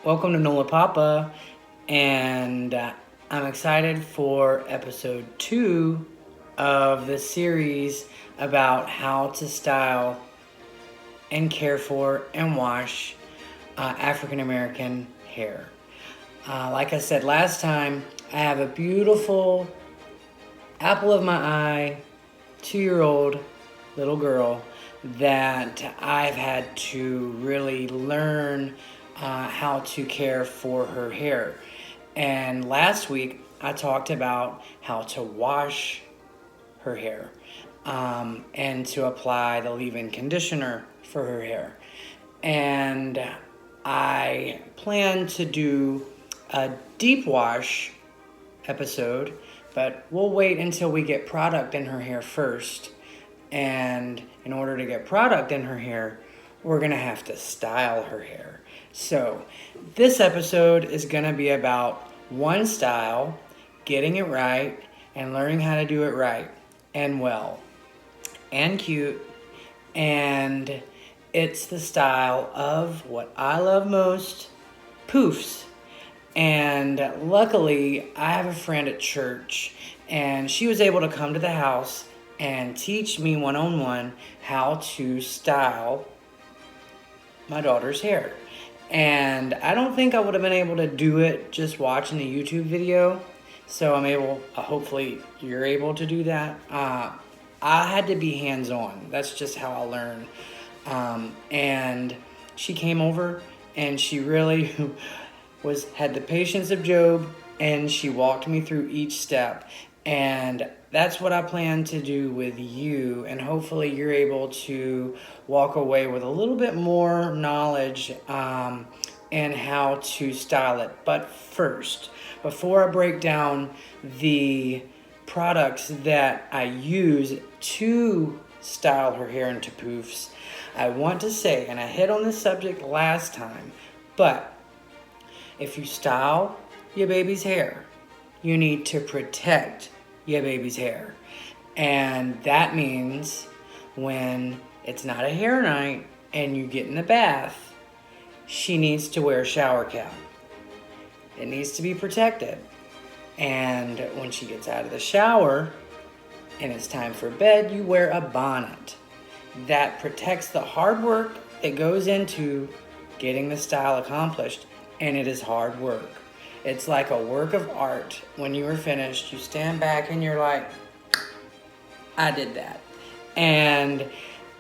Welcome to Nola Papa, and I'm excited for episode 2 of the series about how to style and care for and wash African American hair. Like I said last time, I have a beautiful apple of my eye 2-year-old little girl that I've had to really learn how to care for her hair. And last week I talked about how to wash her hair and to apply the leave-in conditioner for her hair. And I plan to do a deep wash episode, but we'll wait until we get product in her hair first. And in order to get product in her hair, we're going to have to style her hair. So this episode is going to be about one style, getting it right, and learning how to do it right and well and cute. And it's the style of what I love most, Poofs. And luckily, I have a friend at church, and she was able to come to the house and teach me one-on-one how to style my daughter's hair. And I don't think I would have been able to do it just watching the YouTube video. So I'm able, hopefully you're able to do that. I had to be hands-on. That's just how I learn. And she came over and she really had the patience of Job, and she walked me through each step. And that's what I plan to do with you, and hopefully you're able to walk away with a little bit more knowledge and how to style it. But first, before I break down the products that I use to style her hair into poofs, I want to say, and I hit on this subject last time, but if you style your baby's hair, you need to protect your baby's hair. And that means when it's not a hair night and you get in the bath, she needs to wear a shower cap. It needs to be protected. And when she gets out of the shower and it's time for bed, you wear a bonnet. That protects the hard work that goes into getting the style accomplished. And it is hard work. It's like a work of art. When you are finished, you stand back and you're like, I did that. And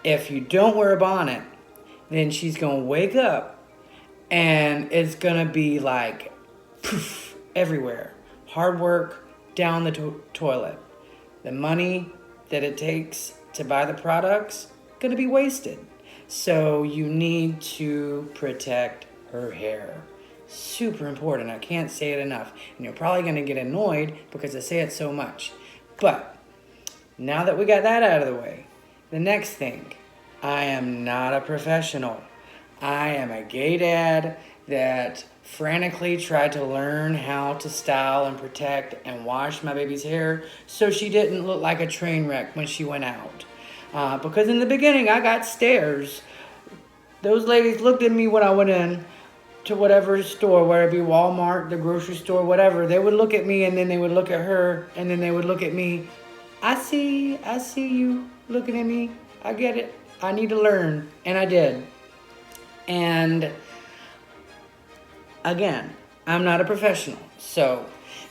if you don't wear a bonnet, then she's going to wake up and it's going to be like poof everywhere. Hard work down the toilet. The money that it takes to buy the products going to be wasted. So you need to protect her hair. Super important. I can't say it enough. And you're probably going to get annoyed because I say it so much. But now that we got that out of the way, the next thing, I am not a professional. I am a gay dad that frantically tried to learn how to style and protect and wash my baby's hair so she didn't look like a train wreck when she went out. Because in the beginning, I got stares. Those ladies looked at me when I went in to whatever store, whether it be Walmart, the grocery store, whatever. They would look at me and then they would look at her and then they would look at me. I see you looking at me. I get it. I need to learn. And I did. And again, I'm not a professional. So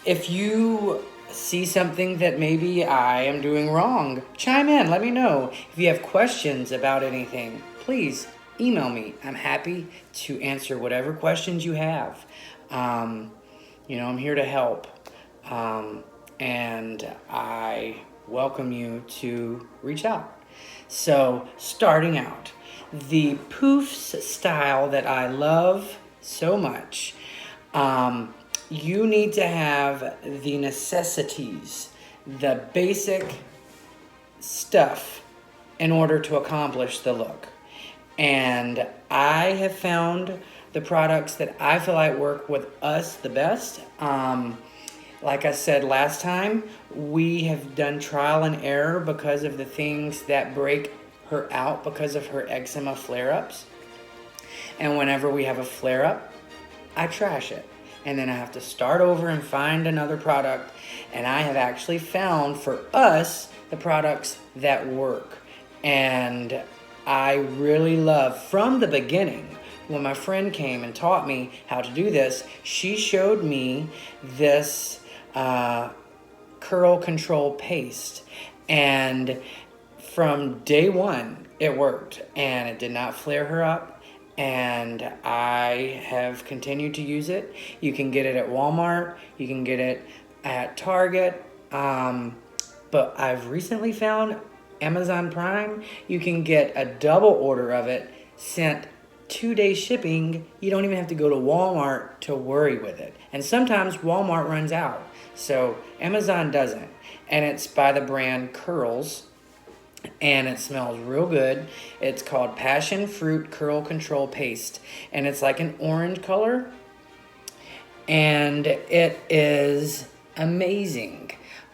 if you see something that maybe I am doing wrong, chime in. Let me know. If you have questions about anything, please email me. I'm happy to answer whatever questions you have. I'm here to help. And I welcome you to reach out. So, starting out, the Poofs style that I love so much, you need to have the necessities, the basic stuff in order to accomplish the look. And I have found the products that I feel like work with us the best. Like I said last time, we have done trial and error because of the things that break her out because of her eczema flare-ups. And whenever we have a flare-up, I trash it. And then I have to start over and find another product. And I have actually found for us the products that work. And I really love, from the beginning, when my friend came and taught me how to do this, she showed me this curl control paste. And from day one, it worked. And it did not flare her up. And I have continued to use it. You can get it at Walmart. You can get it at Target. But I've recently found Amazon Prime. You can get a double order of it sent 2-day shipping. You don't even have to go to Walmart to worry with it. And sometimes Walmart runs out. So Amazon doesn't. And it's by the brand Curls. And it smells real good. It's called Passion Fruit Curl Control Paste. And it's like an orange color. And it is amazing.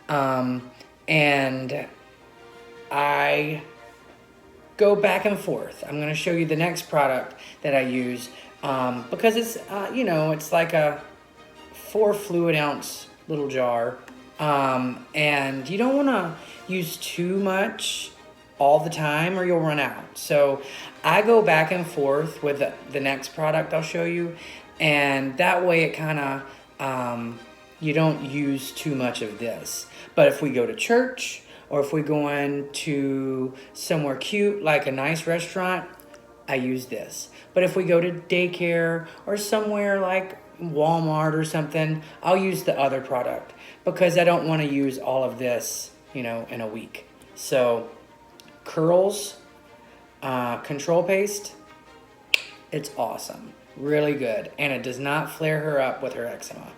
And I go back and forth. I'm going to show you the next product that I use. Because it's, it's like a 4 fluid ounce little jar. And you don't want to use too much all the time or you'll run out. So I go back and forth with the next product I'll show you, and that way it kind of you don't use too much of this. But if we go to church or if we go into somewhere cute like a nice restaurant, I use this. But if we go to daycare or somewhere like Walmart or something, I'll use the other product because I don't want to use all of this, in a week. So Curls control paste, it's awesome, really good, and it does not flare her up with her eczema.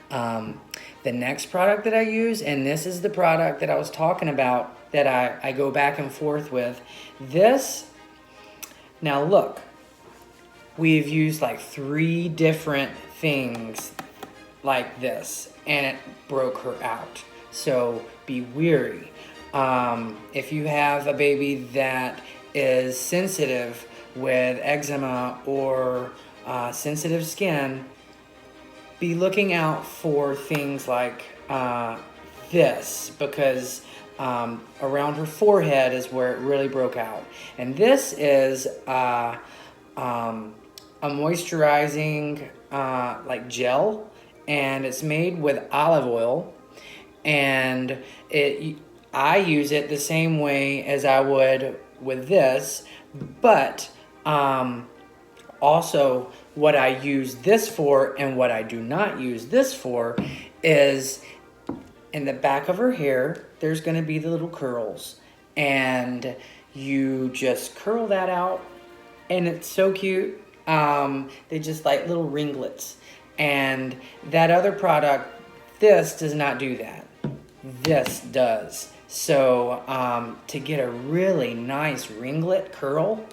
The next product that I use, and this is the product that I was talking about that I go back and forth with, this, now look, we've used like 3 different things like this, and it broke her out, so be wary. If you have a baby that is sensitive with eczema or sensitive skin, be looking out for things like this, because around her forehead is where it really broke out. And this is a moisturizing like gel, and it's made with olive oil, and I use it the same way as I would with this, but also what I use this for and what I do not use this for is in the back of her hair, there's going to be the little curls, and you just curl that out, and it's so cute. They just like little ringlets, and that other product, this does not do that. This does. So to get a really nice ringlet curl,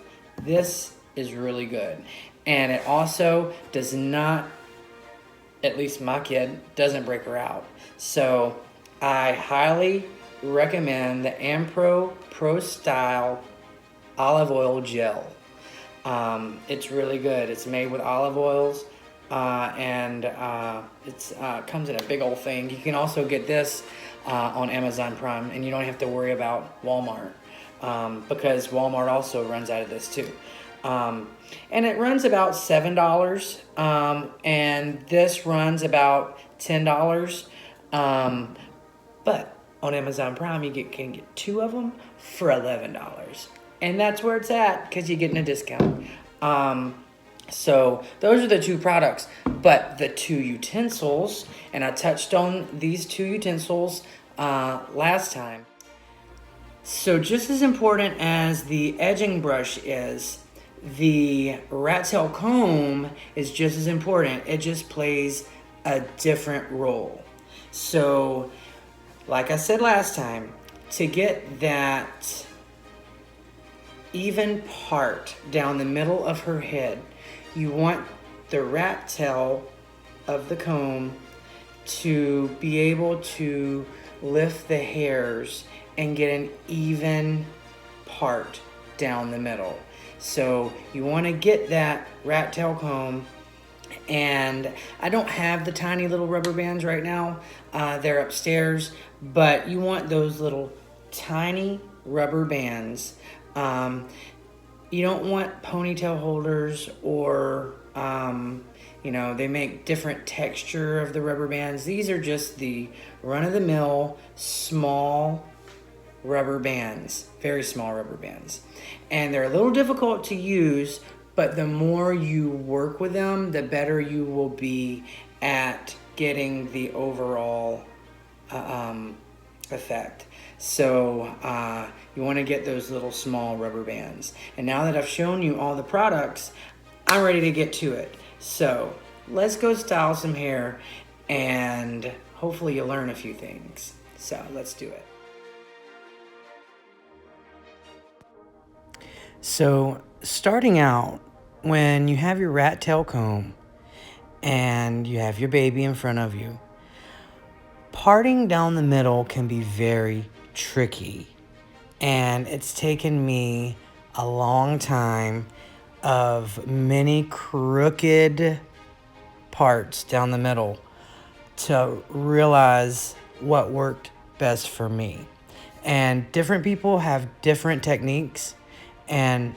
this is really good. And it also does not, at least my kid, doesn't break her out. So I highly recommend the Ampro Pro Style Olive Oil Gel. It's really good. It's made with olive oils, and it comes in a big old thing. You can also get this on Amazon Prime, and you don't have to worry about Walmart, because Walmart also runs out of this too. And it runs about $7, and this runs about $10. But on Amazon Prime, you can get 2 of them for $11. And that's where it's at, because you're getting a discount. So those are the 2 products. But the 2 utensils, and I touched on these 2 utensils last time. So just as important as the edging brush is, the rat tail comb is just as important. It just plays a different role. So, like I said last time, to get that even part down the middle of her head, you want the rat tail of the comb to be able to lift the hairs and get an even part down the middle. So you want to get that rat tail comb And I don't have the tiny little rubber bands right now. They're upstairs, but you want those little tiny rubber bands. You don't want ponytail holders or, they make different texture of the rubber bands. These are just the run-of-the-mill small rubber bands, very small rubber bands. And they're a little difficult to use, but the more you work with them, the better you will be at getting the overall effect. So you want to get those little small rubber bands. And now that I've shown you all the products, I'm ready to get to it. So let's go style some hair, and hopefully you'll learn a few things. So let's do it. So starting out, when you have your rat tail comb and you have your baby in front of you, parting down the middle can be very tricky. And it's taken me a long time of many crooked parts down the middle to realize what worked best for me. And different people have different techniques. And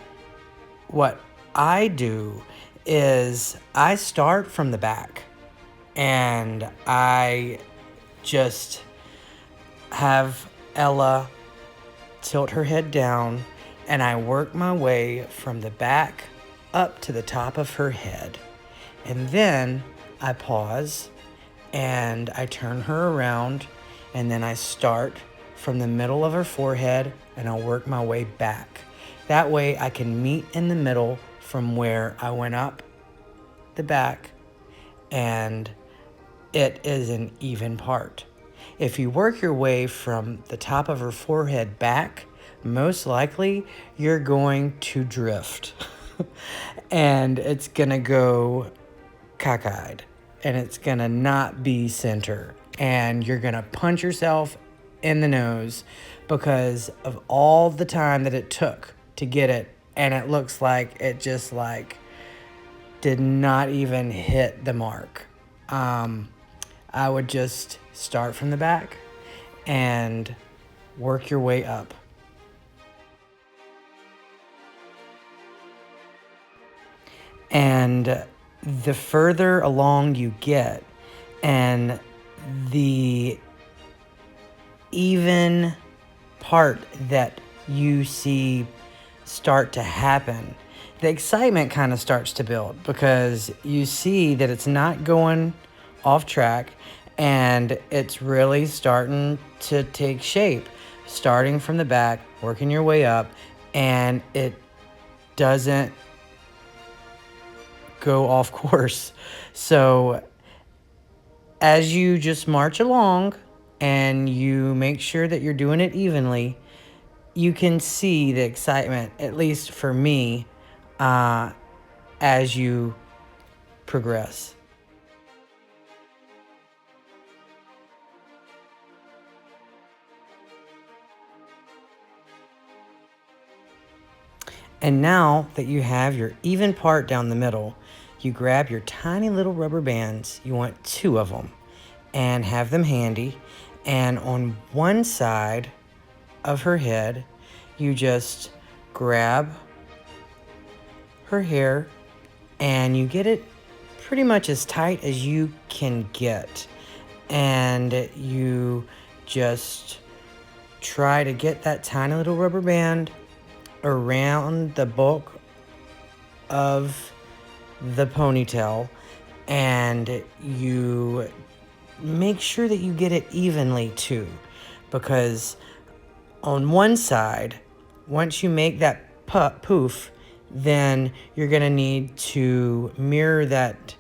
what I do is I start from the back and I just have Ella tilt her head down and I work my way from the back up to the top of her head. And then I pause and I turn her around, and then I start from the middle of her forehead and I'll work my way back. That way I can meet in the middle from where I went up the back, and it is an even part. If you work your way from the top of her forehead back, most likely you're going to drift and it's gonna go cockeyed and it's gonna not be center, and you're gonna punch yourself in the nose because of all the time that it took to get it, and it looks like it just did not even hit the mark. I would just start from the back and work your way up. And the further along you get and the even part that you see start to happen, the excitement kind of starts to build because you see that it's not going off track and it's really starting to take shape, starting from the back, working your way up, and it doesn't go off course. So as you just march along and you make sure that you're doing it evenly, you can see the excitement, at least for me, as you progress. And now that you have your even part down the middle, you grab your tiny little rubber bands. You want 2 of them and have them handy. And on one side of her head, you just grab her hair and you get it pretty much as tight as you can get. And you just try to get that tiny little rubber band around the bulk of the ponytail, and you make sure that you get it evenly too, because on one side, once you make that poof, then you're gonna need to mirror that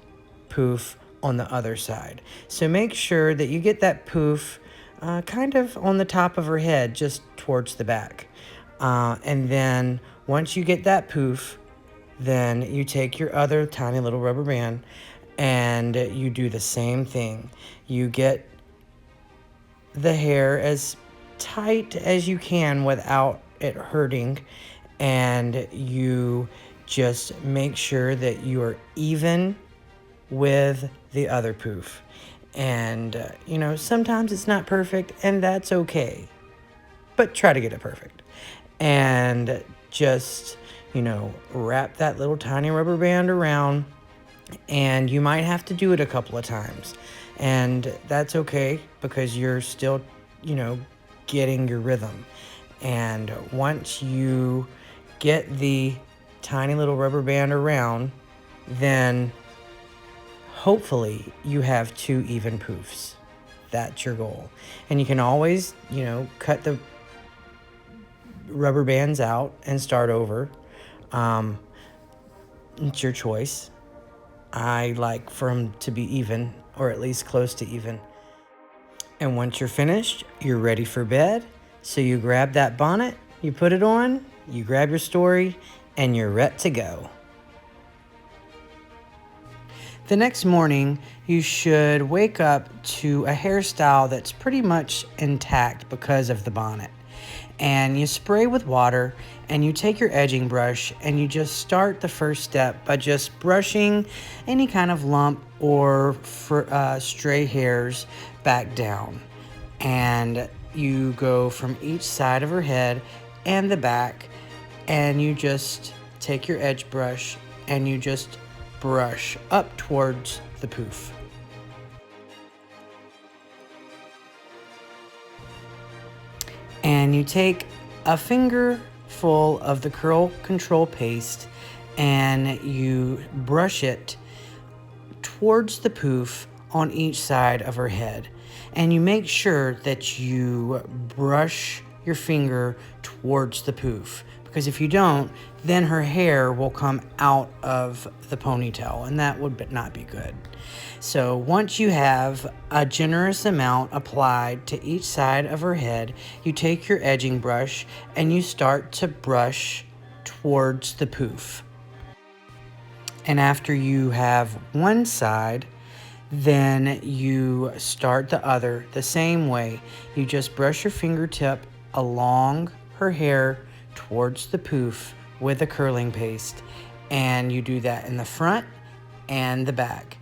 poof on the other side. So make sure that you get that poof kind of on the top of her head, just towards the back. And then once you get that poof, then you take your other tiny little rubber band and you do the same thing. You get the hair as tight as you can without it hurting, and you just make sure that you are even with the other poof. And, sometimes it's not perfect, and that's okay. But try to get it perfect. And just, wrap that little tiny rubber band around, and you might have to do it a couple of times. And that's okay because you're still, getting your rhythm. And once you get the tiny little rubber band around, then hopefully you have 2 even poofs. That's your goal. And you can always, cut the rubber bands out and start over. It's your choice. I like for them to be even, or at least close to even. And once you're finished, you're ready for bed. So you grab that bonnet, you put it on, you grab your story, and you're ready to go. The next morning, you should wake up to a hairstyle that's pretty much intact because of the bonnet. And you spray with water, and you take your edging brush, and you just start the first step by just brushing any kind of lump or stray hairs back down. And you go from each side of her head and the back, and you just take your edge brush and you just brush up towards the poof. And you take a finger full of the curl control paste and you brush it towards the poof on each side of her head. And you make sure that you brush your finger towards the poof, because if you don't, then her hair will come out of the ponytail, and that would not be good. So once you have a generous amount applied to each side of her head, you take your edging brush and you start to brush towards the poof. And after you have one side, then you start the other the same way. You just brush your fingertip along her hair towards the poof with a curling paste, and you do that in the front and the back.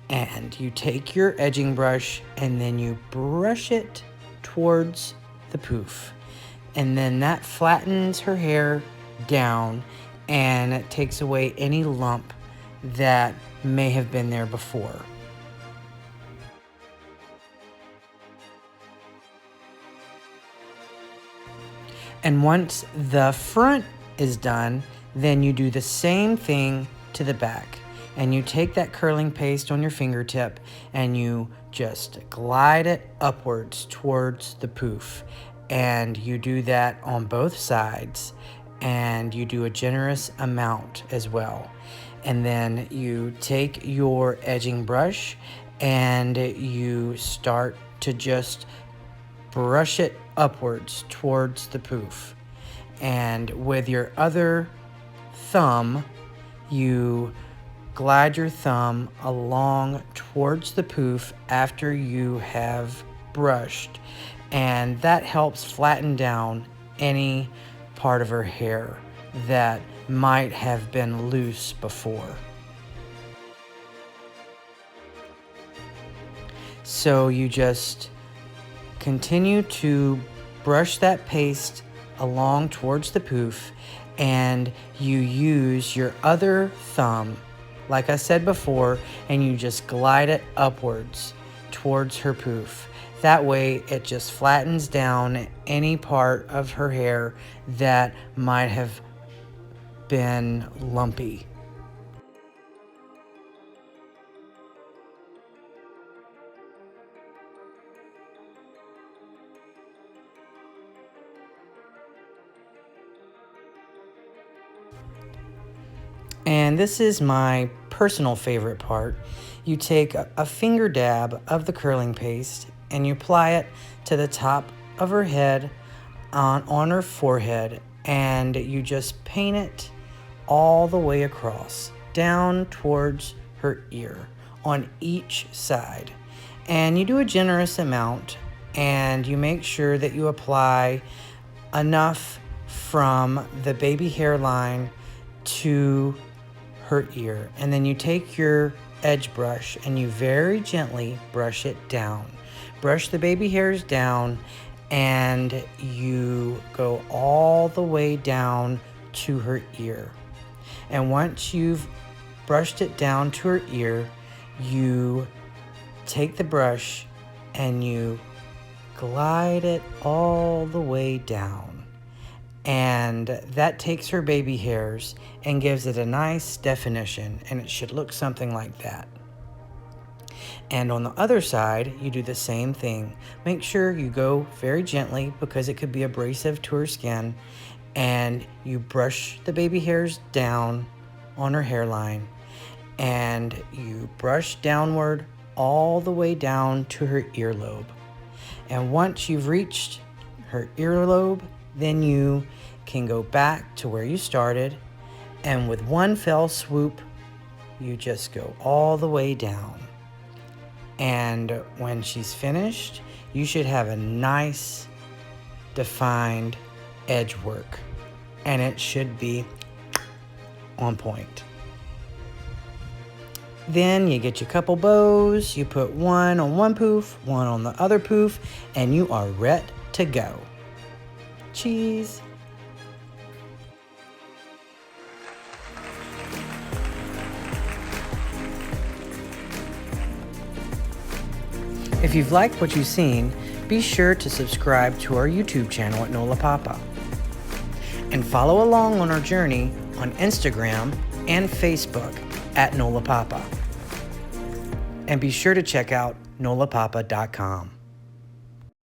And you take your edging brush and then you brush it towards the poof, and then that flattens her hair down and it takes away any lump that may have been there before. And once the front is done, then you do the same thing to the back. And you take that curling paste on your fingertip and you just glide it upwards towards the poof. And you do that on both sides, and you do a generous amount as well. And then you take your edging brush and you start to just brush it upwards towards the poof. And with your other thumb, you glide your thumb along towards the poof after you have brushed, and that helps flatten down any part of her hair that might have been loose before. So you just continue to brush that paste along towards the poof, and you use your other thumb, like I said before, and you just glide it upwards towards her poof. That way it just flattens down any part of her hair that might have been lumpy. And this is my personal favorite part. You take a finger dab of the curling paste and you apply it to the top of her head, on her forehead, and you just paint it all the way across, down towards her ear on each side. And you do a generous amount, and you make sure that you apply enough from the baby hairline to her ear. And then you take your edge brush and you very gently brush it down. Brush the baby hairs down and you go all the way down to her ear. And once you've brushed it down to her ear, you take the brush and you glide it all the way down. And that takes her baby hairs and gives it a nice definition, and it should look something like that. And on the other side, you do the same thing. Make sure you go very gently because it could be abrasive to her skin, and you brush the baby hairs down on her hairline, and you brush downward all the way down to her earlobe. And once you've reached her earlobe, then you can go back to where you started, and with one fell swoop, you just go all the way down. And when she's finished, you should have a nice defined edge work, and it should be on point. Then you get your couple bows, you put one on one poof, one on the other poof, and you are ready to go. Cheese. If you've liked what you've seen, be sure to subscribe to our YouTube channel at Nola Papa. And follow along on our journey on Instagram and Facebook at Nola Papa. And be sure to check out nolapapa.com.